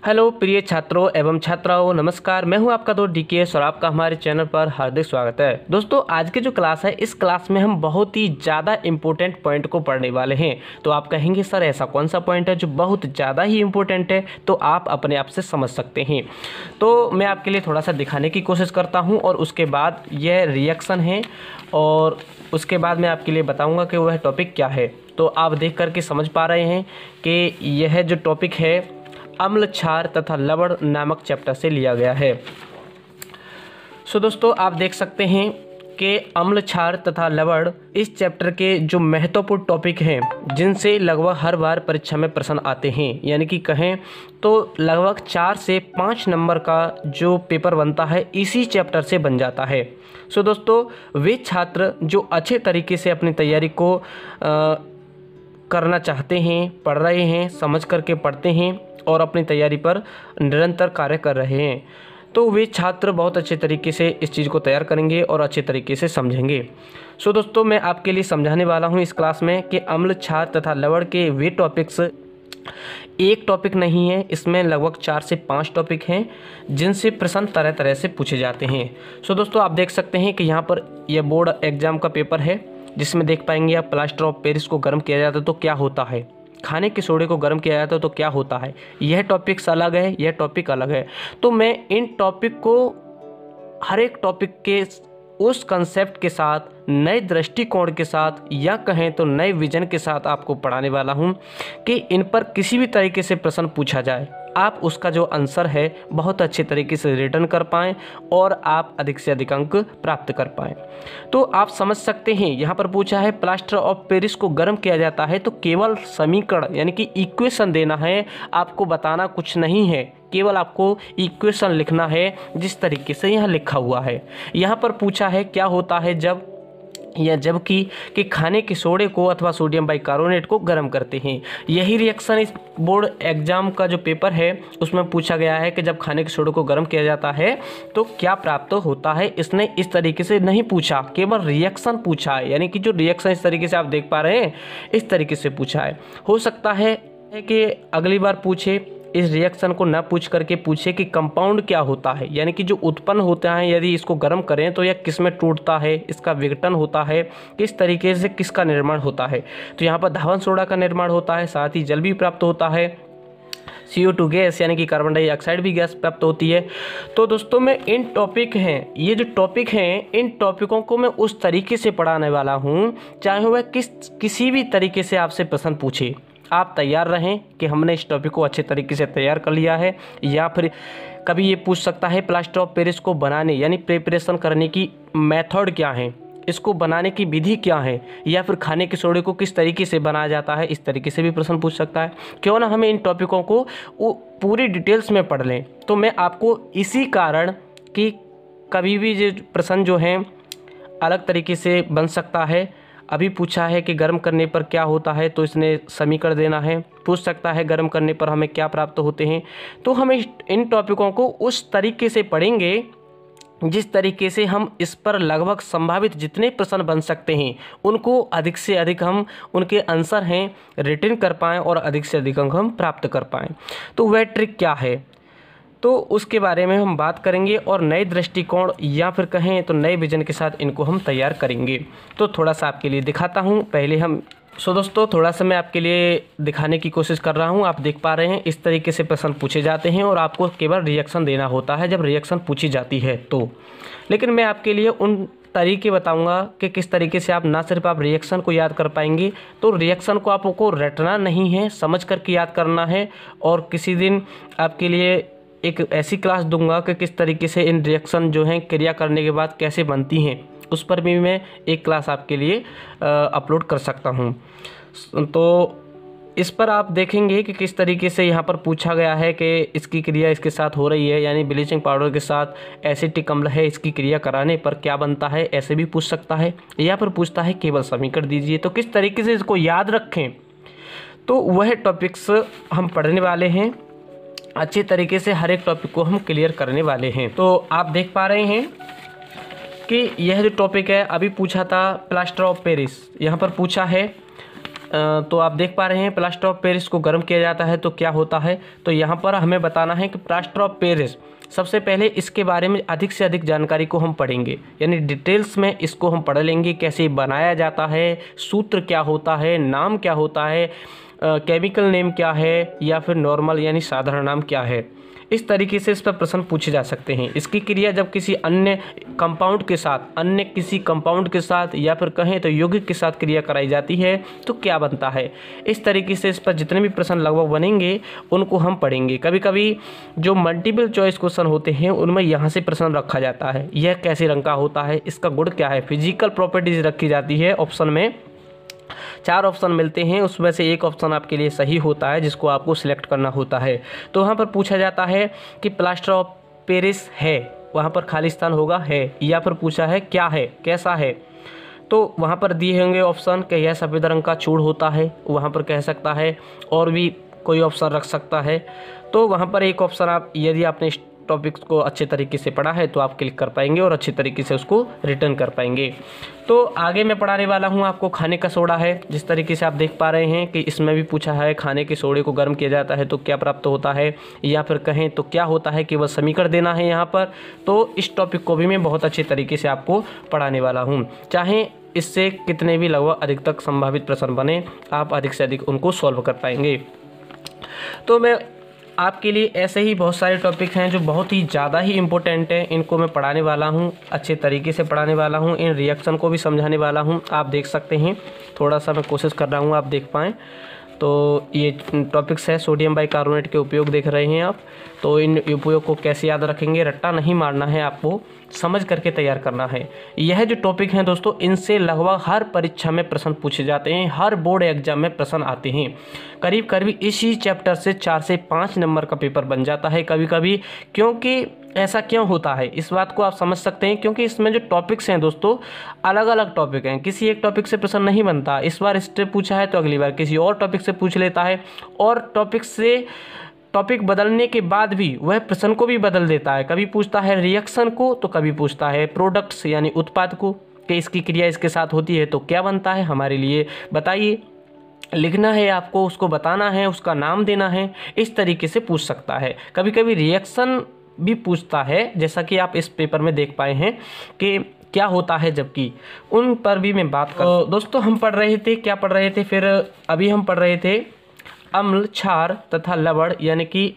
Hello प्रिय छात्रों एवं छात्राओं, नमस्कार। मैं हूं आपका दोस्त डीकेएस और आपका हमारे चैनल पर हार्दिक स्वागत है। दोस्तों, आज की जो क्लास है, इस क्लास में हम बहुत ही ज़्यादा इम्पोर्टेंट पॉइंट को पढ़ने वाले हैं। तो आप कहेंगे सर ऐसा कौन सा पॉइंट है जो बहुत ज़्यादा ही इम्पोर्टेंट है? तो आप अपने आप से समझ सकते हैं। तो मैं आपके लिए थोड़ा सा दिखाने की कोशिश करता हूँ और उसके बाद यह रिएक्शन है और उसके बाद मैं आपके लिए बताऊँगा कि वह टॉपिक क्या है। तो आप देख करके समझ पा रहे हैं कि यह जो टॉपिक है अम्ल, क्षार तथा लवण नामक चैप्टर से लिया गया है। दोस्तों, आप देख सकते हैं कि अम्ल, क्षार तथा लवण इस चैप्टर के जो महत्वपूर्ण टॉपिक हैं, जिनसे लगभग हर बार परीक्षा में प्रश्न आते हैं। यानी कि कहें तो लगभग 4 से 5 नंबर का जो पेपर बनता है इसी चैप्टर से बन जाता है। दोस्तों, वे छात्र जो अच्छे तरीके से अपनी तैयारी को करना चाहते हैं, पढ़ रहे हैं, समझ करके पढ़ते हैं और अपनी तैयारी पर निरंतर कार्य कर रहे हैं, तो वे छात्र बहुत अच्छे तरीके से इस चीज़ को तैयार करेंगे और अच्छे तरीके से समझेंगे। दोस्तों, मैं आपके लिए समझाने वाला हूं इस क्लास में कि अम्ल, क्षार तथा लवण के वे टॉपिक्स एक टॉपिक नहीं है, इसमें लगभग 4 से 5 टॉपिक हैं जिनसे प्रश्न तरह तरह से पूछे जाते हैं। दोस्तों, आप देख सकते हैं कि यहाँ पर यह बोर्ड एग्जाम का पेपर है, जिसमें देख पाएंगे आप प्लास्टर ऑफ पेरिस को गर्म किया जाता है तो क्या होता है, खाने के सोडे को गर्म किया जाता है तो क्या होता है। यह टॉपिक्स अलग है, यह टॉपिक अलग है। तो मैं इन टॉपिक को हर एक टॉपिक के उस कंसेप्ट के साथ, नए दृष्टिकोण के साथ, या कहें तो नए विजन के साथ आपको पढ़ाने वाला हूं कि इन पर किसी भी तरीके से प्रश्न पूछा जाए, आप उसका जो आंसर है बहुत अच्छे तरीके से रिटर्न कर पाएँ और आप अधिक से अधिक अंक प्राप्त कर पाएँ। तो आप समझ सकते हैं, यहाँ पर पूछा है प्लास्टर ऑफ पेरिस को गर्म किया जाता है तो केवल समीकरण यानी कि इक्वेशन देना है, आपको बताना कुछ नहीं है, केवल आपको इक्वेशन लिखना है जिस तरीके से यहाँ लिखा हुआ है। यहाँ पर पूछा है क्या होता है जब या जबकि कि खाने के सोडे को अथवा सोडियम बाइकार्बोनेट को गर्म करते हैं। यही रिएक्शन इस बोर्ड एग्जाम का जो पेपर है उसमें पूछा गया है कि जब खाने के सोडे को गर्म किया जाता है तो क्या प्राप्त होता है। इसने इस तरीके से नहीं पूछा, केवल रिएक्शन पूछा है। यानी कि जो रिएक्शन इस तरीके से आप देख पा रहे हैं, इस तरीके से पूछा है। हो सकता है कि अगली बार पूछे, इस रिएक्शन को न पूछ करके पूछे कि कंपाउंड क्या होता है, यानी कि जो उत्पन्न होता है यदि इसको गर्म करें तो यह किस में टूटता है, इसका विघटन होता है, किस तरीके से किसका निर्माण होता है। तो यहाँ पर धावन सोडा का निर्माण होता है, साथ ही जल भी प्राप्त होता है, CO2 गैस यानी कि कार्बन डाइऑक्साइड भी गैस प्राप्त होती है। तो दोस्तों, मैं इन टॉपिक हैं, ये जो टॉपिक हैं, इन टॉपिकों को मैं उस तरीके से पढ़ाने वाला हूँ चाहे वह किसी भी तरीके से आपसे प्रश्न पूछे। आप तैयार रहें कि हमने इस टॉपिक को अच्छे तरीके से तैयार कर लिया है। या फिर कभी ये पूछ सकता है प्लास्टर ऑफ पेरिस को बनाने यानी प्रिपरेशन करने की मेथड क्या है, इसको बनाने की विधि क्या है, या फिर खाने के सोडे को किस तरीके से बनाया जाता है, इस तरीके से भी प्रश्न पूछ सकता है। क्यों ना हमें इन टॉपिकों को पूरी डिटेल्स में पढ़ लें। तो मैं आपको इसी कारण कि कभी भी ये प्रश्न जो हैं अलग तरीके से बन सकता है। अभी पूछा है कि गर्म करने पर क्या होता है तो इसने समीकरण देना है। पूछ सकता है गर्म करने पर हमें क्या प्राप्त होते हैं। तो हम इन टॉपिकों को उस तरीके से पढ़ेंगे जिस तरीके से हम इस पर लगभग संभावित जितने प्रश्न बन सकते हैं उनको अधिक से अधिक हम उनके आंसर हैं रिटर्न कर पाएँ और अधिक से अधिक अंक हम प्राप्त कर पाएँ। तो वह ट्रिक क्या है, तो उसके बारे में हम बात करेंगे और नए दृष्टिकोण या फिर कहें तो नए विजन के साथ इनको हम तैयार करेंगे। तो थोड़ा सा आपके लिए दिखाता हूं पहले हम। दोस्तों, थोड़ा सा मैं आपके लिए दिखाने की कोशिश कर रहा हूं। आप देख पा रहे हैं इस तरीके से प्रश्न पूछे जाते हैं और आपको केवल रिएक्शन देना होता है जब रिएक्शन पूछी जाती है तो। लेकिन मैं आपके लिए उन तरीके बताऊंगा कि किस तरीके से आप ना सिर्फ आप रिएक्शन को याद कर पाएंगे, तो रिएक्शन को आपको रटना नहीं है, समझ करके याद करना है। और किसी दिन आपके लिए एक ऐसी क्लास दूंगा कि किस तरीके से इन रिएक्शन जो हैं क्रिया करने के बाद कैसे बनती हैं, उस पर भी मैं एक क्लास आपके लिए अपलोड कर सकता हूं। तो इस पर आप देखेंगे कि किस तरीके से यहाँ पर पूछा गया है कि इसकी क्रिया इसके साथ हो रही है, यानी ब्लीचिंग पाउडर के साथ एसिटिक अम्ल है, इसकी क्रिया कराने पर क्या बनता है, ऐसे भी पूछ सकता है। या फिर पूछता है केवल समीकरण दीजिए। तो किस तरीके से इसको याद रखें, तो वह टॉपिक्स हम पढ़ने वाले हैं। अच्छे तरीके से हर एक टॉपिक को हम क्लियर करने वाले हैं। तो आप देख पा रहे हैं कि यह जो टॉपिक है अभी पूछा था प्लास्टर ऑफ पेरिस, यहाँ पर पूछा है तो आप देख पा रहे हैं प्लास्टर ऑफ पेरिस को गर्म किया जाता है तो क्या होता है। तो यहाँ पर हमें बताना है कि प्लास्टर ऑफ पेरिस, सबसे पहले इसके बारे में अधिक से अधिक जानकारी को हम पढ़ेंगे, यानी डिटेल्स में इसको हम पढ़ लेंगे, कैसे बनाया जाता है, सूत्र क्या होता है, नाम क्या होता है, केमिकल नेम क्या है, या फिर नॉर्मल यानी साधारण नाम क्या है। इस तरीके से इस पर प्रश्न पूछे जा सकते हैं। इसकी क्रिया जब किसी अन्य कंपाउंड के साथ, अन्य किसी कंपाउंड के साथ या फिर कहें तो यौगिक के साथ क्रिया कराई जाती है तो क्या बनता है। इस तरीके से इस पर जितने भी प्रश्न लगभग बनेंगे उनको हम पढ़ेंगे। कभी कभी जो मल्टीपल चॉइस क्वेश्चन होते हैं उनमें यहाँ से प्रश्न रखा जाता है, यह कैसे रंग का होता है, इसका गुण क्या है, फिजिकल प्रॉपर्टीज रखी जाती है। ऑप्शन में 4 ऑप्शन मिलते हैं, उसमें से एक ऑप्शन आपके लिए सही होता है जिसको आपको सिलेक्ट करना होता है। तो वहाँ पर पूछा जाता है कि प्लास्टर ऑफ पेरिस है, वहाँ पर खाली स्थान होगा है, या फिर पूछा है क्या है, कैसा है। तो वहाँ पर दिए होंगे ऑप्शन कि यह सफ़ेद रंग का चूड़ होता है, वहाँ पर कह सकता है, और भी कोई ऑप्शन रख सकता है। तो वहाँ पर एक ऑप्शन आप, यदि आपने टॉपिक्स को अच्छे तरीके से पढ़ा है तो आप क्लिक कर पाएंगे और अच्छे तरीके से उसको रिटर्न कर पाएंगे। तो आगे मैं पढ़ाने वाला हूँ आपको खाने का सोडा है। जिस तरीके से आप देख पा रहे हैं कि इसमें भी पूछा है खाने के सोडे को गर्म किया जाता है तो क्या प्राप्त होता है, या फिर कहें तो क्या होता है, केवल समीकरण देना है यहाँ पर। तो इस टॉपिक को भी मैं बहुत अच्छे तरीके से आपको पढ़ाने वाला हूँ। चाहे इससे कितने भी लगभग अधिक तक संभावित प्रश्न बने, आप अधिक से अधिक उनको सॉल्व कर पाएंगे। तो मैं आपके लिए ऐसे ही बहुत सारे टॉपिक हैं जो बहुत ही ज़्यादा ही इम्पोर्टेंट हैं, इनको मैं पढ़ाने वाला हूँ, अच्छे तरीके से पढ़ाने वाला हूँ, इन रिएक्शन को भी समझाने वाला हूँ। आप देख सकते हैं, थोड़ा सा मैं कोशिश कर रहा हूँ आप देख पाएँ। तो ये टॉपिक्स है, सोडियम बाइकार्बोनेट के उपयोग देख रहे हैं आप। तो इन उपयोग को कैसे याद रखेंगे, रट्टा नहीं मारना है, आपको समझ करके तैयार करना है। यह जो टॉपिक हैं दोस्तों, इनसे लगभग हर परीक्षा में प्रश्न पूछे जाते हैं, हर बोर्ड एग्जाम में प्रश्न आते हैं। करीब करीब इसी चैप्टर से 4 से 5 नंबर का पेपर बन जाता है कभी कभी। क्योंकि ऐसा क्यों होता है इस बात को आप समझ सकते हैं, क्योंकि इसमें जो टॉपिक्स हैं दोस्तों अलग अलग टॉपिक हैं, किसी एक टॉपिक से प्रश्न नहीं बनता। इस बार इससे पूछा है तो अगली बार किसी और टॉपिक से पूछ लेता है, और टॉपिक से टॉपिक बदलने के बाद भी वह प्रश्न को भी बदल देता है। कभी पूछता है रिएक्शन को तो कभी पूछता है प्रोडक्ट्स यानी उत्पाद को, कि इसकी क्रिया इसके साथ होती है तो क्या बनता है हमारे लिए बताइए। लिखना है आपको, उसको बताना है, उसका नाम देना है, इस तरीके से पूछ सकता है। कभी कभी रिएक्शन भी पूछता है, जैसा कि आप इस पेपर में देख पाए हैं कि क्या होता है, जबकि उन पर भी मैं बात कर। दोस्तों हम पढ़ रहे थे, क्या पढ़ रहे थे फिर, अभी हम पढ़ रहे थे अम्ल, क्षार तथा लवण यानी कि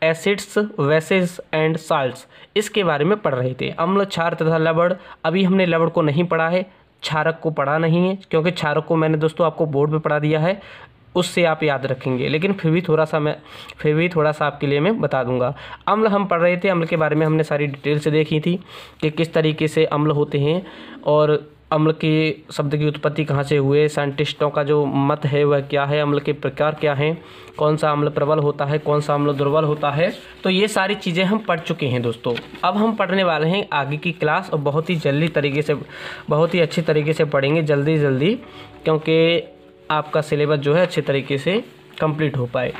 एसिड्स, बेसेस एंड साल्ट्स, इसके बारे में पढ़ रहे थे। अम्ल, क्षार तथा लवण। अभी हमने लवण को नहीं पढ़ा है, क्षारक को पढ़ा नहीं है, क्योंकि क्षारक को मैंने दोस्तों आपको बोर्ड पे पढ़ा दिया है, उससे आप याद रखेंगे। लेकिन फिर भी थोड़ा सा आपके लिए मैं बता दूंगा। अम्ल हम पढ़ रहे थे, अम्ल के बारे में हमने सारी डिटेल से देखी थी कि किस तरीके से अम्ल होते हैं, और अम्ल के शब्द की उत्पत्ति कहाँ से हुए, साइंटिस्टों का जो मत है वह क्या है, अम्ल के प्रकार क्या हैं, कौन सा अम्ल प्रबल होता है, कौन सा अम्ल दुर्बल होता है। तो ये सारी चीज़ें हम पढ़ चुके हैं दोस्तों। अब हम पढ़ने वाले हैं आगे की क्लास, और बहुत ही जल्दी तरीके से, बहुत ही अच्छे तरीके से पढ़ेंगे जल्दी, क्योंकि आपका सिलेबस जो है अच्छे तरीके से कंप्लीट हो पाए।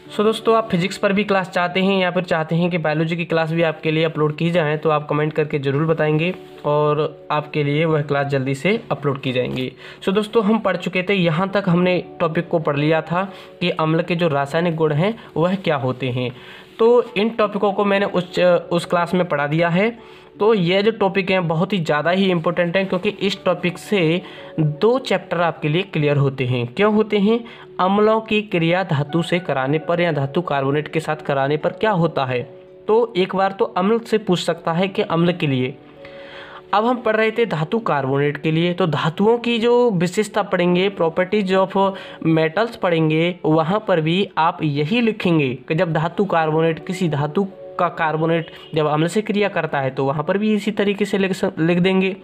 सो दोस्तों, आप फिजिक्स पर भी क्लास चाहते हैं या फिर चाहते हैं कि बायोलॉजी की क्लास भी आपके लिए अपलोड की जाए, तो आप कमेंट करके ज़रूर बताएंगे और आपके लिए वह क्लास जल्दी से अपलोड की जाएंगी। सो दोस्तों, हम पढ़ चुके थे, यहाँ तक हमने टॉपिक को पढ़ लिया था कि अम्ल के जो रासायनिक गुण हैं वह क्या होते हैं। तो इन टॉपिकों को मैंने उस क्लास में पढ़ा दिया है। तो ये जो टॉपिक हैं बहुत ही ज़्यादा ही इम्पोर्टेंट हैं, क्योंकि इस टॉपिक से 2 चैप्टर आपके लिए क्लियर होते हैं। क्यों होते हैं? अम्लों की क्रिया धातु से कराने पर या धातु कार्बोनेट के साथ कराने पर क्या होता है। तो एक बार तो अम्ल से पूछ सकता है कि अम्ल के लिए। अब हम पढ़ रहे थे धातु कार्बोनेट के लिए, तो धातुओं की जो विशेषता पढ़ेंगे, प्रॉपर्टीज ऑफ मेटल्स पढ़ेंगे, वहाँ पर भी आप यही लिखेंगे कि जब धातु कार्बोनेट, किसी धातु का कार्बोनेट जब अम्ल से क्रिया करता है तो वहाँ पर भी इसी तरीके से लिख देंगे।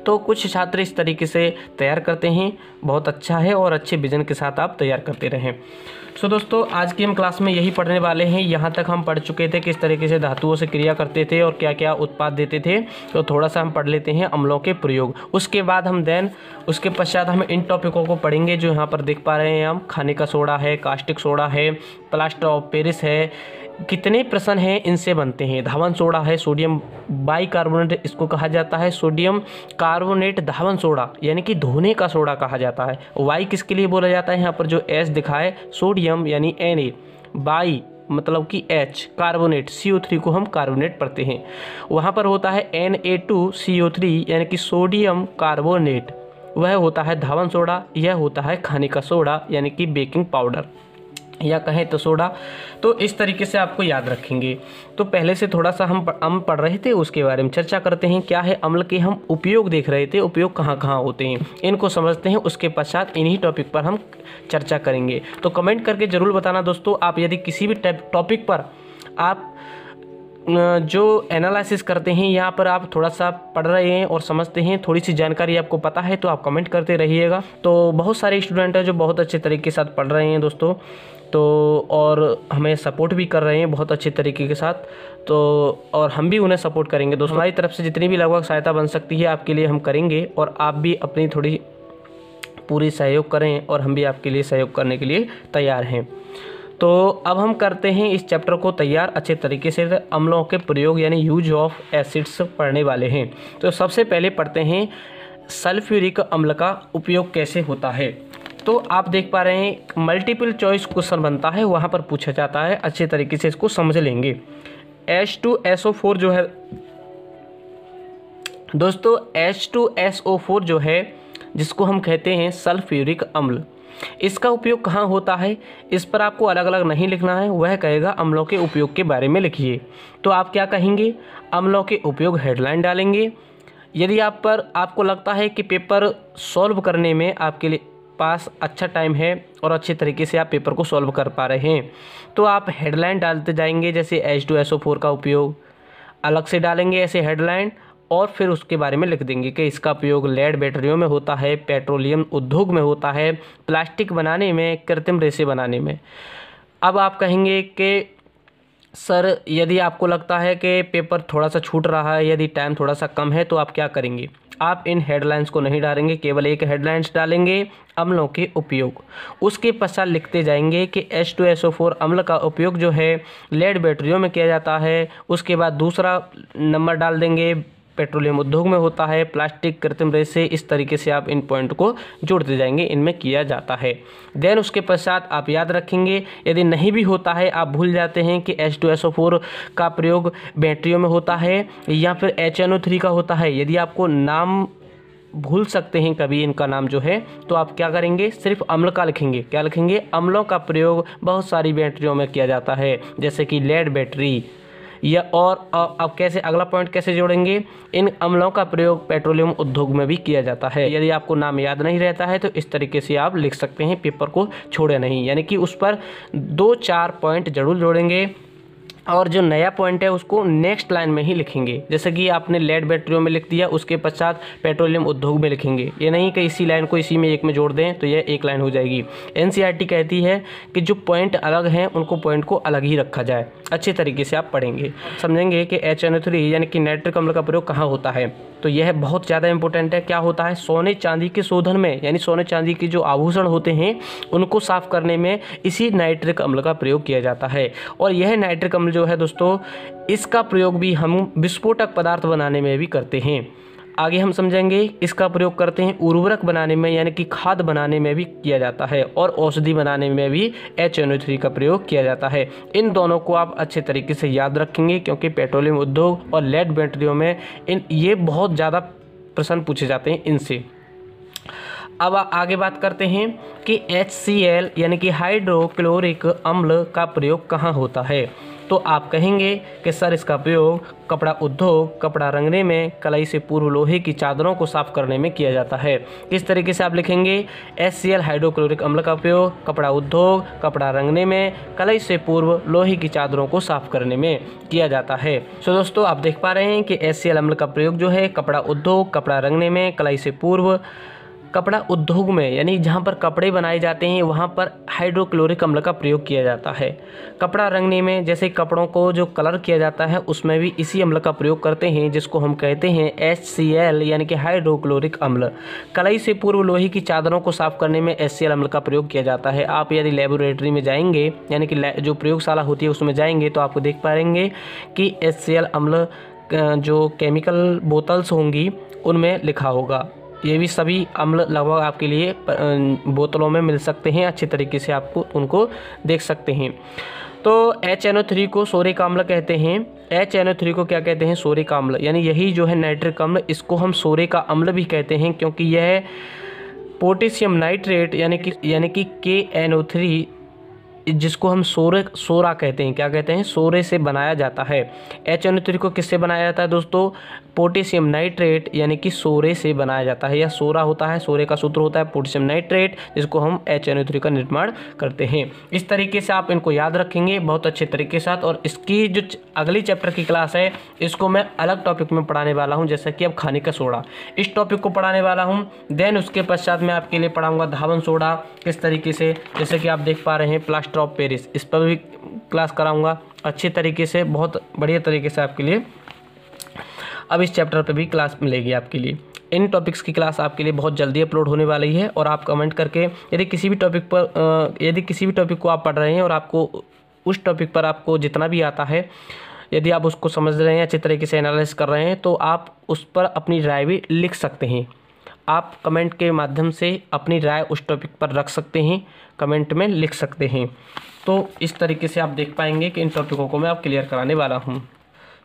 तो कुछ छात्र इस तरीके से तैयार करते हैं, बहुत अच्छा है, और अच्छे विजन के साथ आप तैयार करते रहें। सो दोस्तों, आज की हम क्लास में यही पढ़ने वाले हैं। यहाँ तक हम पढ़ चुके थे किस तरीके से धातुओं से क्रिया करते थे और क्या क्या उत्पाद देते थे। तो थोड़ा सा हम पढ़ लेते हैं अम्लों के प्रयोग। उसके बाद हम उसके पश्चात हम इन टॉपिकों को पढ़ेंगे जो यहाँ पर देख पा रहे हैं हम। खाने का सोडा है, कास्टिक सोडा है, प्लास्टर ऑफ पेरिस है, कितने प्रश्न हैं इनसे बनते हैं। धावन सोडा है, सोडियम बाइकार्बोनेट इसको कहा जाता है, सोडियम कार्बोनेट धावन सोडा यानी कि धोने का सोडा कहा जाता है। वाई किसके लिए बोला जाता है, यहाँ पर जो एस दिखा है सोडियम यानी Na, बाई मतलब कि H, कार्बोनेट CO3 को हम कार्बोनेट पढ़ते हैं। वहाँ पर होता है Na2CO3 यानी कि सोडियम कार्बोनेट, वह होता है धावन सोडा। यह होता है खाने का सोडा यानी कि बेकिंग पाउडर या कहें तो सोडा। तो इस तरीके से आपको याद रखेंगे। तो पहले से थोड़ा सा हम पढ़ रहे थे, उसके बारे में चर्चा करते हैं। क्या है अम्ल के हम उपयोग देख रहे थे, उपयोग कहाँ कहाँ होते हैं इनको समझते हैं, उसके पश्चात इन्हीं टॉपिक पर हम चर्चा करेंगे। तो कमेंट करके ज़रूर बताना दोस्तों, आप यदि किसी भी टॉपिक पर आप जो एनालिसिस करते हैं, यहाँ पर आप थोड़ा सा पढ़ रहे हैं और समझते हैं, थोड़ी सी जानकारी आपको पता है, तो आप कमेंट करते रहिएगा। तो बहुत सारे स्टूडेंट हैं जो बहुत अच्छे तरीके के साथ पढ़ रहे हैं दोस्तों, तो और हमें सपोर्ट भी कर रहे हैं बहुत अच्छे तरीके के साथ। तो और हम भी उन्हें सपोर्ट करेंगे दोस्तों। हमारी तरफ से जितनी भी लगभग सहायता बन सकती है आपके लिए हम करेंगे, और आप भी अपनी थोड़ी पूरी सहयोग करें और हम भी आपके लिए सहयोग करने के लिए तैयार हैं। तो अब हम करते हैं इस चैप्टर को तैयार अच्छे तरीके से। अम्लों के प्रयोग यानी यूज ऑफ एसिड्स पढ़ने वाले हैं। तो सबसे पहले पढ़ते हैं सल्फ्यूरिक अम्ल का उपयोग कैसे होता है। तो आप देख पा रहे हैं मल्टीपल चॉइस क्वेश्चन बनता है, वहाँ पर पूछा जाता है, अच्छे तरीके से इसको समझ लेंगे। H2SO4 जो है दोस्तों, H2SO4 जो है जिसको हम कहते हैं सल्फ्यूरिक अम्ल, इसका उपयोग कहाँ होता है, इस पर आपको अलग अलग नहीं लिखना है। वह कहेगा अम्लों के उपयोग के बारे में लिखिए। तो आप क्या कहेंगे, अम्लों के उपयोग हेडलाइन डालेंगे। यदि आपको लगता है कि पेपर सॉल्व करने में आपके लिए पास अच्छा टाइम है और अच्छे तरीके से आप पेपर को सॉल्व कर पा रहे हैं, तो आप हेडलाइन डालते जाएंगे। जैसे H2SO4 का उपयोग अलग से डालेंगे ऐसे हेडलाइन, और फिर उसके बारे में लिख देंगे कि इसका उपयोग लेड बैटरियों में होता है, पेट्रोलियम उद्योग में होता है, प्लास्टिक बनाने में, कृत्रिम रेशे बनाने में। अब आप कहेंगे कि सर यदि आपको लगता है कि पेपर थोड़ा सा छूट रहा है, यदि टाइम थोड़ा सा कम है, तो आप क्या करेंगे, आप इन हेडलाइंस को नहीं डालेंगे, केवल एक हेडलाइंस डालेंगे अम्लों के उपयोग। उसके पश्चात लिखते जाएंगे कि H2SO4 अम्ल का उपयोग जो है लेड बैटरियों में किया जाता है। उसके बाद दूसरा नंबर डाल देंगे पेट्रोलियम उद्योग में होता है, प्लास्टिक, कृत्रिम रेशे। इस तरीके से आप इन पॉइंट को जोड़ते जाएंगे, इनमें किया जाता है। देन उसके पश्चात आप याद रखेंगे, यदि नहीं भी होता है, आप भूल जाते हैं कि H2SO4 का प्रयोग बैटरियों में होता है या फिर HNO3 का होता है। यदि आपको नाम भूल सकते हैं कभी इनका नाम जो है, तो आप क्या करेंगे, सिर्फ अम्ल का लिखेंगे। क्या लिखेंगे, अम्लों का प्रयोग बहुत सारी बैटरियों में किया जाता है, जैसे कि लेड बैटरी। या और अब कैसे, अगला पॉइंट कैसे जोड़ेंगे, इन अम्लों का प्रयोग पेट्रोलियम उद्योग में भी किया जाता है। यदि आपको नाम याद नहीं रहता है तो इस तरीके से आप लिख सकते हैं, पेपर को छोड़े नहीं, यानी कि उस पर 2-4 पॉइंट जरूर जोड़ेंगे, और जो नया पॉइंट है उसको नेक्स्ट लाइन में ही लिखेंगे। जैसे कि आपने लेड बैटरियों में लिख दिया, उसके पश्चात पेट्रोलियम उद्योग में लिखेंगे। ये नहीं कि इसी लाइन को इसी में एक में जोड़ दें तो यह एक लाइन हो जाएगी। NCERT कहती है कि जो पॉइंट अलग हैं उनको पॉइंट को अलग ही रखा जाए। अच्छे तरीके से आप पढ़ेंगे, समझेंगे कि HNO3 यानी कि नाइट्रिक अम्ल का प्रयोग कहाँ होता है। तो यह बहुत ज़्यादा इंपॉर्टेंट है। क्या होता है, सोने चांदी के शोधन में, यानी सोने चांदी के जो आभूषण होते हैं उनको साफ करने में इसी नाइट्रिक अम्ल का प्रयोग किया जाता है। और यह नाइट्रिक अम्ल जो है दोस्तों, इसका प्रयोग भी हम विस्फोटक पदार्थ बनाने में भी करते हैं। आगे हम समझेंगे, इसका प्रयोग करते हैं उर्वरक बनाने में, यानी कि खाद बनाने में भी किया जाता है, और औषधि बनाने में भी HNO3 का प्रयोग किया जाता है। इन दोनों को आप अच्छे तरीके से याद रखेंगे, क्योंकि पेट्रोलियम उद्योग और लेड बैटरियों में ये बहुत ज़्यादा प्रश्न पूछे जाते हैं इनसे। अब आगे बात करते हैं कि HCl यानी कि हाइड्रोक्लोरिक अम्ल का प्रयोग कहाँ होता है। तो आप कहेंगे कि सर इसका प्रयोग कपड़ा उद्योग, कपड़ा रंगने में, कलाई से पूर्व लोहे की चादरों को साफ करने में किया जाता है। किस तरीके से आप लिखेंगे, HCl हाइड्रोक्लोरिक अम्ल का प्रयोग कपड़ा उद्योग, कपड़ा रंगने में, कलाई से पूर्व लोहे की चादरों को साफ करने में किया जाता है। सो दोस्तों आप देख पा रहे हैं कि HCl अम्ल का प्रयोग जो है कपड़ा उद्योग, कपड़ा रंगने में, कलाई से पूर्व कपड़ा उद्योग में यानी जहाँ पर कपड़े बनाए जाते हैं वहाँ पर हाइड्रोक्लोरिक अम्ल का प्रयोग किया जाता है। कपड़ा रंगने में जैसे कपड़ों को जो कलर किया जाता है उसमें भी इसी अम्ल का प्रयोग करते हैं, जिसको हम कहते हैं HCl यानी कि हाइड्रोक्लोरिक अम्ल। कलाई से पूर्व लोहे की चादरों को साफ करने में HCl अम्ल का प्रयोग किया जाता है। आप यदि लेबोरेटरी में जाएंगे यानी कि जो प्रयोगशाला होती है उसमें जाएंगे तो आपको देख पाएंगे कि HCl अम्ल जो केमिकल बोतल्स होंगी उनमें लिखा होगा। ये भी सभी अम्ल लगभग आपके लिए बोतलों में मिल सकते हैं, अच्छे तरीके से आपको उनको देख सकते हैं। तो HNO3 को सोरिक अम्ल कहते हैं। HNO3 को क्या कहते हैं? सोरिक अम्ल, यानी यही जो है नाइट्रिक अम्ल, इसको हम सोरे का अम्ल भी कहते हैं क्योंकि यह पोटेशियम नाइट्रेट यानी कि KNO3 जिसको हम सोरा कहते हैं, क्या कहते हैं? सोरे से बनाया जाता है। HNO3 को किससे बनाया जाता है दोस्तों? पोटेशियम नाइट्रेट यानी कि सोरे से बनाया जाता है, या सोरा होता है, सोरे का सूत्र होता है पोटेशियम नाइट्रेट, जिसको हम HNO3 का निर्माण करते हैं। इस तरीके से आप इनको याद रखेंगे बहुत अच्छे तरीके के साथ। और इसकी जो अगली चैप्टर की क्लास है इसको मैं अलग टॉपिक में पढ़ाने वाला हूँ, जैसा कि अब खाने का सोडा, इस टॉपिक को पढ़ाने वाला हूँ। देन उसके पश्चात मैं आपके लिए पढ़ाऊँगा धावन सोडा किस तरीके से, जैसे कि आप देख पा रहे हैं प्लास्टर ऑफ पेरिस, इस पर भी क्लास कराऊँगा अच्छे तरीके से, बहुत बढ़िया तरीके से आपके लिए। अब इस चैप्टर पे भी क्लास मिलेगी आपके लिए। इन टॉपिक्स की क्लास आपके लिए बहुत जल्दी अपलोड होने वाली है। और आप कमेंट करके यदि किसी भी टॉपिक को आप पढ़ रहे हैं और आपको उस टॉपिक पर आपको जितना भी आता है, यदि आप उसको समझ रहे हैं, अच्छे तरीके से एनालिसिस कर रहे हैं, तो आप उस पर अपनी राय भी लिख सकते हैं। आप कमेंट के माध्यम से अपनी राय उस टॉपिक पर रख सकते हैं, कमेंट में लिख सकते हैं। तो इस तरीके से आप देख पाएंगे कि इन टॉपिकों को मैं आप क्लियर कराने वाला हूँ।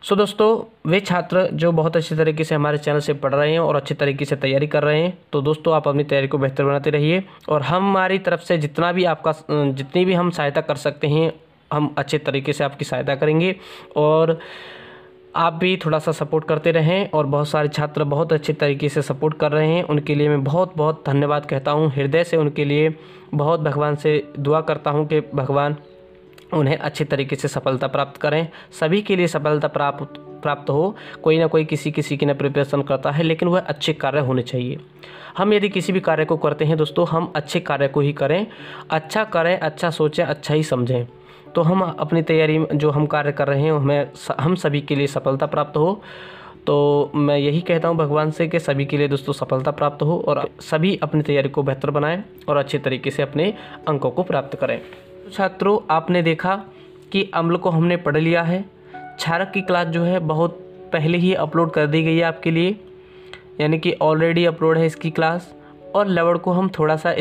सो दोस्तों, वे छात्र जो बहुत अच्छे तरीके से हमारे चैनल से पढ़ रहे हैं और अच्छे तरीके से तैयारी कर रहे हैं, तो दोस्तों आप अपनी तैयारी को बेहतर बनाते रहिए। और हमारी तरफ से जितनी भी हम सहायता कर सकते हैं, हम अच्छे तरीके से आपकी सहायता करेंगे। और आप भी थोड़ा सा सपोर्ट करते रहें। और बहुत सारे छात्र बहुत अच्छे तरीके से सपोर्ट कर रहे हैं, उनके लिए मैं बहुत बहुत धन्यवाद कहता हूँ। हृदय से उनके लिए बहुत भगवान से दुआ करता हूँ कि भगवान उन्हें अच्छे तरीके से सफलता प्राप्त करें। सभी के लिए सफलता प्राप्त हो। कोई ना कोई किसी की ना प्रिपरेशन करता है, लेकिन वह अच्छे कार्य होने चाहिए। हम यदि किसी भी कार्य को करते हैं दोस्तों, हम अच्छे कार्य को ही करें, अच्छा करें, अच्छा सोचें, अच्छा ही समझें। तो हम अपनी तैयारी में जो हम कार्य कर रहे हैं हम सभी के लिए सफलता प्राप्त हो। तो मैं यही कहता हूँ भगवान से कि सभी के लिए दोस्तों सफलता प्राप्त हो और सभी अपनी तैयारी को बेहतर बनाएं और अच्छे तरीके से अपने अंकों को प्राप्त करें। छात्रों, आपने देखा कि अम्ल को हमने पढ़ लिया है। क्षारक की क्लास जो है बहुत पहले ही अपलोड कर दी गई है आपके लिए, यानी कि ऑलरेडी अपलोड है इसकी क्लास। और लवण को हम थोड़ा सा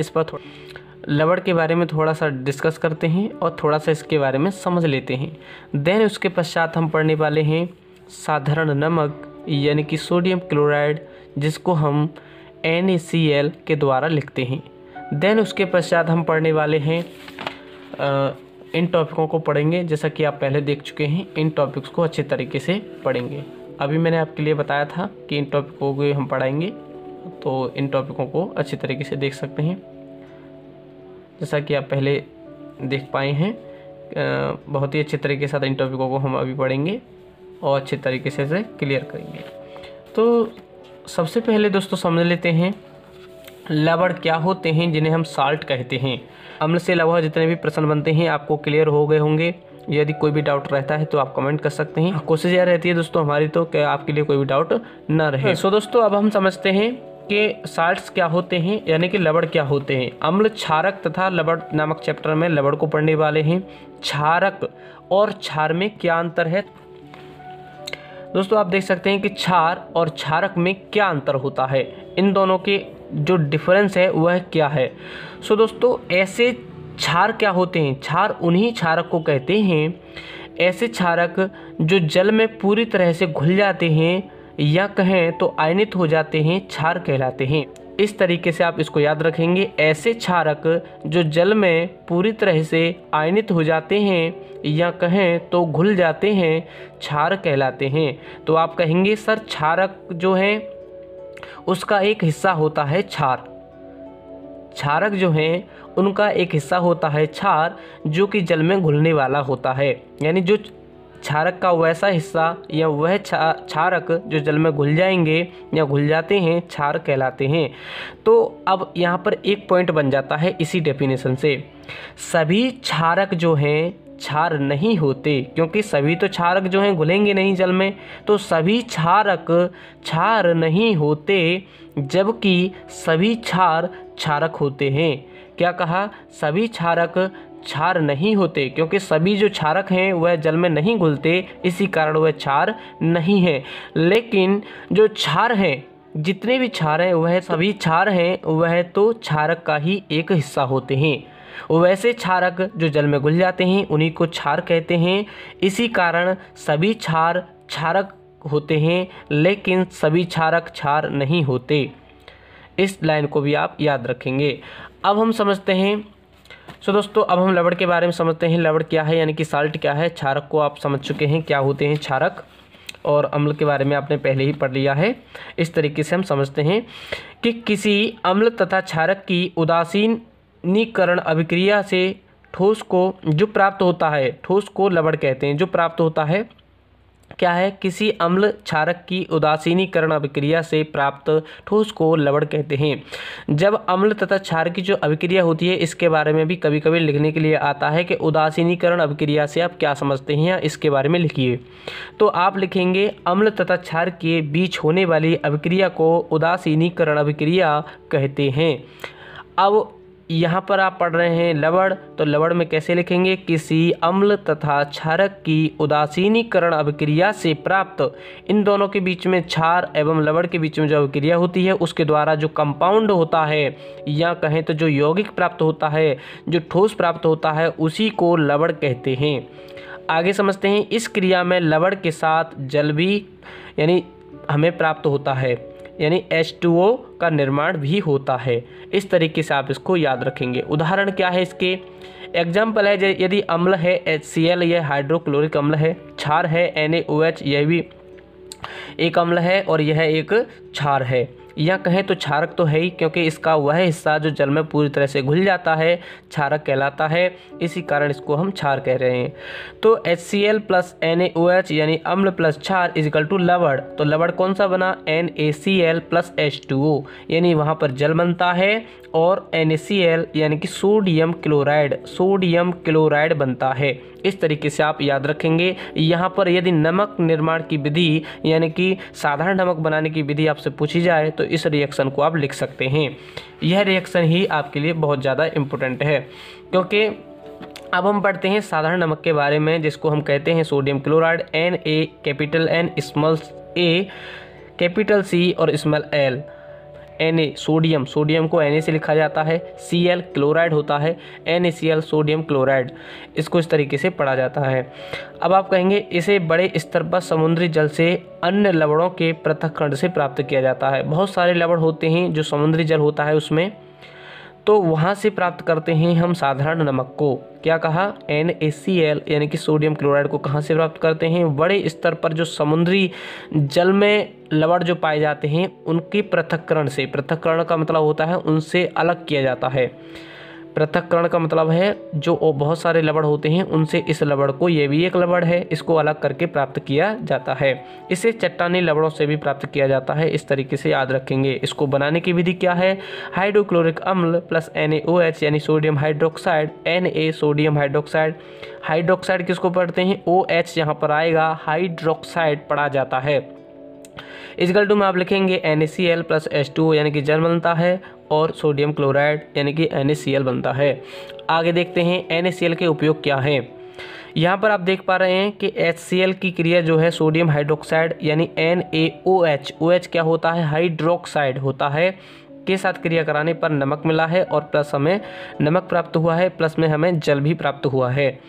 लवण के बारे में थोड़ा सा डिस्कस करते हैं और थोड़ा सा इसके बारे में समझ लेते हैं। देन उसके पश्चात हम पढ़ने वाले हैं साधारण नमक यानी कि सोडियम क्लोराइड, जिसको हम NaCl के द्वारा लिखते हैं। देन उसके पश्चात हम पढ़ने वाले हैं इन टॉपिकों को पढ़ेंगे, जैसा कि आप पहले देख चुके हैं। इन टॉपिक्स को अच्छे तरीके से पढ़ेंगे। अभी मैंने आपके लिए बताया था कि इन टॉपिकों को हम पढ़ाएंगे, तो इन टॉपिकों को अच्छे तरीके से देख सकते हैं। जैसा कि आप पहले देख पाए हैं, बहुत ही अच्छे तरीके से इन टॉपिकों को हम अभी पढ़ेंगे और अच्छे तरीके से इसे क्लियर करेंगे। तो सबसे पहले दोस्तों समझ लेते हैं लवण क्या होते हैं, जिन्हें हम साल्ट कहते हैं। अम्ल से लगभग जितने भी प्रश्न बनते हैं आपको क्लियर हो गए होंगे। यदि कोई भी डाउट रहता है तो आप कमेंट कर सकते हैं। कोशिश यह रहती है दोस्तों हमारी तो कि आपके लिए कोई भी डाउट ना रहे। सो दोस्तों, अब हम समझते हैं कि साल्ट्स क्या होते हैं, यानी कि लवण क्या होते हैं। अम्ल, क्षारक तथा लवण नामक चैप्टर में लवण को पढ़ने वाले हैं। क्षारक और क्षार में क्या अंतर है दोस्तों? आप देख सकते हैं कि क्षार और क्षारक में क्या अंतर होता है, इन दोनों के जो डिफरेंस है वह क्या है। सो दोस्तों, ऐसे क्षार क्या होते हैं? क्षार उन्हीं क्षारक को कहते हैं, ऐसे क्षारक जो जल में पूरी तरह से घुल जाते हैं या कहें तो आयनित हो जाते हैं, क्षार कहलाते हैं। इस तरीके से आप इसको याद रखेंगे। ऐसे क्षारक जो जल में पूरी तरह से आयनित हो जाते हैं या कहें तो घुल जाते हैं, क्षार कहलाते हैं। तो आप कहेंगे सर क्षारक जो है उसका एक हिस्सा होता है क्षार। क्षारक जो हैं उनका एक हिस्सा होता है क्षार, जो कि जल में घुलने वाला होता है। यानी जो क्षारक का वैसा हिस्सा या वह क्षारक जो जल में घुल जाएंगे या घुल जाते हैं क्षार कहलाते हैं। तो अब यहाँ पर एक पॉइंट बन जाता है इसी डेफिनेशन से, सभी क्षारक जो हैं क्षार नहीं होते, क्योंकि सभी तो क्षारक जो हैं घुलेंगे नहीं जल में, तो सभी क्षारक क्षार नहीं होते, जबकि सभी क्षार क्षारक होते हैं। क्या कहा? सभी क्षारक क्षार नहीं होते, क्योंकि सभी जो क्षारक हैं वह जल में नहीं घुलते, इसी कारण वह क्षार नहीं है। लेकिन जो क्षार हैं, जितने भी क्षार हैं वह सभी क्षार हैं, वह तो क्षारक का ही एक हिस्सा होते हैं। वैसे क्षारक जो जल में घुल जाते हैं उन्हीं को क्षार कहते हैं। इसी कारण सभी क्षार क्षारक होते हैं, लेकिन सभी क्षारक क्षार नहीं होते। इस लाइन को भी आप याद रखेंगे। अब हम समझते हैं, दोस्तों अब हम लवण के बारे में समझते हैं। लवण क्या है, यानी कि साल्ट क्या है। क्षारक को आप समझ चुके हैं क्या होते हैं क्षारक, और अम्ल के बारे में आपने पहले ही पढ़ लिया है। इस तरीके से हम समझते हैं कि किसी अम्ल तथा क्षारक की उदासीनीकरण अभिक्रिया से ठोस को जो प्राप्त होता है, ठोस को लवण कहते हैं। जो प्राप्त होता है क्या है? किसी अम्ल क्षारक की उदासीनीकरण अभिक्रिया से प्राप्त ठोस को लवण कहते हैं। जब अम्ल तथा क्षार की जो अभिक्रिया होती है, इसके बारे में भी कभी कभी लिखने के लिए आता है कि उदासीनीकरण अभिक्रिया से आप क्या समझते हैं, या इसके बारे में लिखिए। तो आप लिखेंगे अम्ल तथा क्षार के बीच होने वाली अभिक्रिया को उदासीनीकरण अभिक्रिया कहते हैं। अब यहाँ पर आप पढ़ रहे हैं लवण, तो लवण में कैसे लिखेंगे? किसी अम्ल तथा क्षारक की उदासीनीकरण अभिक्रिया से प्राप्त, इन दोनों के बीच में क्षार एवं लवण के बीच में जो अभिक्रिया होती है उसके द्वारा जो कंपाउंड होता है, या कहें तो जो यौगिक प्राप्त होता है, जो ठोस प्राप्त होता है, उसी को लवण कहते हैं। आगे समझते हैं, इस क्रिया में लवण के साथ जल भी यानी हमें प्राप्त होता है, यानी H2O का निर्माण भी होता है। इस तरीके से आप इसको याद रखेंगे। उदाहरण क्या है इसके? एग्जाम्पल है, यदि अम्ल है HCl, यह हाइड्रोक्लोरिक अम्ल है। क्षार है NaOH, यह भी एक अम्ल है और यह एक क्षार है। या कहें तो क्षारक तो है ही, क्योंकि इसका वह हिस्सा जो जल में पूरी तरह से घुल जाता है क्षारक कहलाता है, इसी कारण इसको हम क्षार कह रहे हैं। तो HCl प्लस NaOH यानी अम्ल प्लस क्षार इजिकल टू लवण। तो लवण कौन सा बना? NaCl प्लस H2O, यानी वहाँ पर जल बनता है, और NaCl यानी कि सोडियम क्लोराइड बनता है। इस तरीके से आप याद रखेंगे। यहाँ पर यदि नमक निर्माण की विधि यानी कि साधारण नमक बनाने की विधि आपसे पूछी जाए तो इस रिएक्शन को आप लिख सकते हैं। यह रिएक्शन ही आपके लिए बहुत ज़्यादा इम्पोर्टेंट है, क्योंकि अब हम पढ़ते हैं साधारण नमक के बारे में, जिसको हम कहते हैं sodium chloride. Na capital N small a capital C और स्मॉल l। Na सोडियम को Na से लिखा जाता है। Cl क्लोराइड होता है, NaCl सोडियम क्लोराइड। इसको इस तरीके से पढ़ा जाता है। अब आप कहेंगे इसे बड़े स्तर पर समुद्री जल से अन्य लवणों के पृथक्करण से प्राप्त किया जाता है। बहुत सारे लवण होते हैं जो समुद्री जल होता है उसमें, तो वहाँ से प्राप्त करते हैं हम साधारण नमक को। क्या कहा? NaCl यानी कि सोडियम क्लोराइड को कहाँ से प्राप्त करते हैं? बड़े स्तर पर जो समुद्री जल में लवण जो पाए जाते हैं उनके पृथक्करण से। पृथक्करण का मतलब होता है उनसे अलग किया जाता है। पृथक्करण का मतलब है जो बहुत सारे लवण होते हैं उनसे इस लवण को, ये भी एक लवण है, इसको अलग करके प्राप्त किया जाता है। इसे चट्टानी लवणों से भी प्राप्त किया जाता है। इस तरीके से याद रखेंगे। इसको बनाने की विधि क्या है? हाइड्रोक्लोरिक अम्ल प्लस NaOH यानी sodium hydroxide. Na sodium hydroxide. Hydroxide किसको पढ़ते हैं? OH यहाँ पर आएगा, हाइड्रोक्साइड पढ़ा जाता है। इजिकल टू में आप लिखेंगे NaCl प्लस H2O यानी कि जल बनता है, और सोडियम क्लोराइड यानी कि NaCl बनता है। आगे देखते हैं NaCl के उपयोग क्या हैं। यहाँ पर आप देख पा रहे हैं कि HCl की क्रिया जो है सोडियम हाइड्रोक्साइड यानी NaOH, OH क्या होता है? हाइड्रोक्साइड होता है, के साथ क्रिया कराने पर नमक मिला है, और प्लस हमें नमक प्राप्त हुआ है, प्लस में हमें जल भी प्राप्त हुआ है।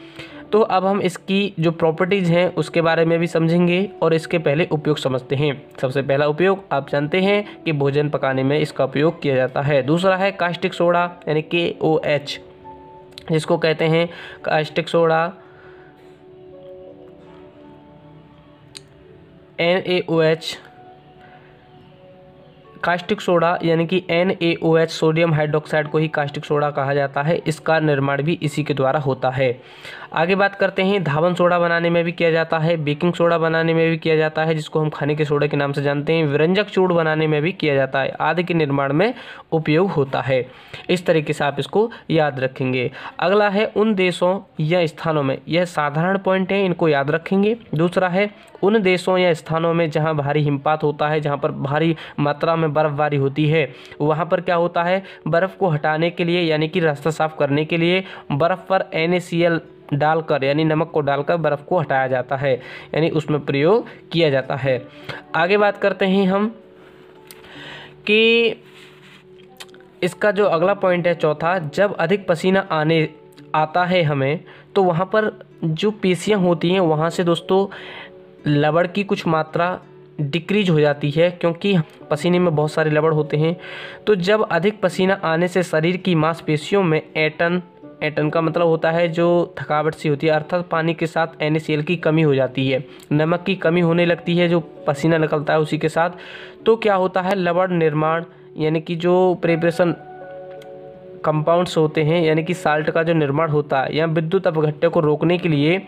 तो अब हम इसकी जो प्रॉपर्टीज़ हैं उसके बारे में भी समझेंगे, और इसके पहले उपयोग समझते हैं। सबसे पहला उपयोग आप जानते हैं कि भोजन पकाने में इसका उपयोग किया जाता है। दूसरा है कास्टिक सोडा यानी KOH, जिसको कहते हैं caustic soda. NaOH caustic soda यानी कि NaOH सोडियम हाइड्रोक्साइड को ही कास्टिक सोडा कहा जाता है। इसका निर्माण भी इसी के द्वारा होता है। आगे बात करते हैं, धावन सोडा बनाने में भी किया जाता है, बेकिंग सोडा बनाने में भी किया जाता है जिसको हम खाने के सोडा के नाम से जानते हैं, व्यंजक चूर्ण बनाने में भी किया जाता है, आदि के निर्माण में उपयोग होता है। इस तरीके से आप इसको याद रखेंगे। अगला है उन देशों या स्थानों में, यह साधारण पॉइंट है, इनको याद रखेंगे। दूसरा है उन देशों या स्थानों में जहां भारी हिमपात होता है, जहां पर भारी मात्रा में बर्फबारी होती है, वहां पर क्या होता है, बर्फ़ को हटाने के लिए यानी कि रास्ता साफ करने के लिए बर्फ़ पर NaCl डालकर यानी नमक को डालकर बर्फ़ को हटाया जाता है, यानी उसमें प्रयोग किया जाता है। आगे बात करते हैं हम कि इसका जो अगला पॉइंट है चौथा, जब अधिक पसीना आता है हमें तो वहाँ पर जो पेशियाँ होती हैं वहाँ से दोस्तों लवण की कुछ मात्रा डिक्रीज हो जाती है, क्योंकि पसीने में बहुत सारे लवण होते हैं। तो जब अधिक पसीना आने से शरीर की मांसपेशियों में एटन का मतलब होता है जो थकावट सी होती है, अर्थात पानी के साथ NaCl की कमी हो जाती है, नमक की कमी होने लगती है जो पसीना निकलता है उसी के साथ। तो क्या होता है, लवण निर्माण यानी कि जो प्रिपरेशन कंपाउंड्स होते हैं यानी कि साल्ट का जो निर्माण होता है या विद्युत अपघट्य को रोकने के लिए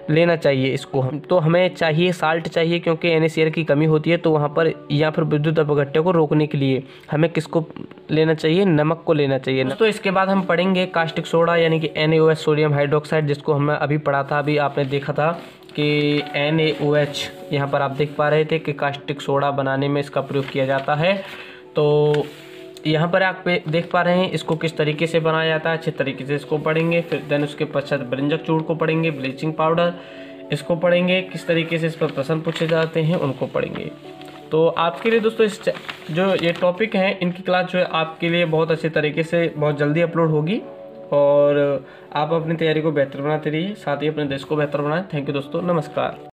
लेना चाहिए इसको हम, तो हमें चाहिए साल्ट चाहिए क्योंकि NaCl की कमी होती है, तो वहाँ पर या फिर विद्युत अपघट्य को रोकने के लिए हमें किसको लेना चाहिए, नमक को लेना चाहिए। तो इसके बाद हम पढ़ेंगे कास्टिक सोडा यानी कि NaOH सोडियम हाइड्रोक्साइड, जिसको हमने अभी पढ़ा था, अभी आपने देखा था कि NaOH यहाँ पर आप देख पा रहे थे कि कास्टिक सोडा बनाने में इसका प्रयोग किया जाता है। तो यहाँ पर आप देख पा रहे हैं इसको किस तरीके से बनाया जाता है, अच्छे तरीके से इसको पढ़ेंगे। फिर देन उसके पश्चात व्यंजक चूर्ण को पढ़ेंगे, ब्लीचिंग पाउडर इसको पढ़ेंगे, किस तरीके से इस पर प्रश्न पूछे जाते हैं उनको पढ़ेंगे। तो आपके लिए दोस्तों इस जो ये टॉपिक हैं इनकी क्लास जो है आपके लिए बहुत अच्छे तरीके से बहुत जल्दी अपलोड होगी, और आप अपनी तैयारी को बेहतर बनाते रहिए, साथ ही अपने देश को बेहतर बनाएं। थैंक यू दोस्तों, नमस्कार।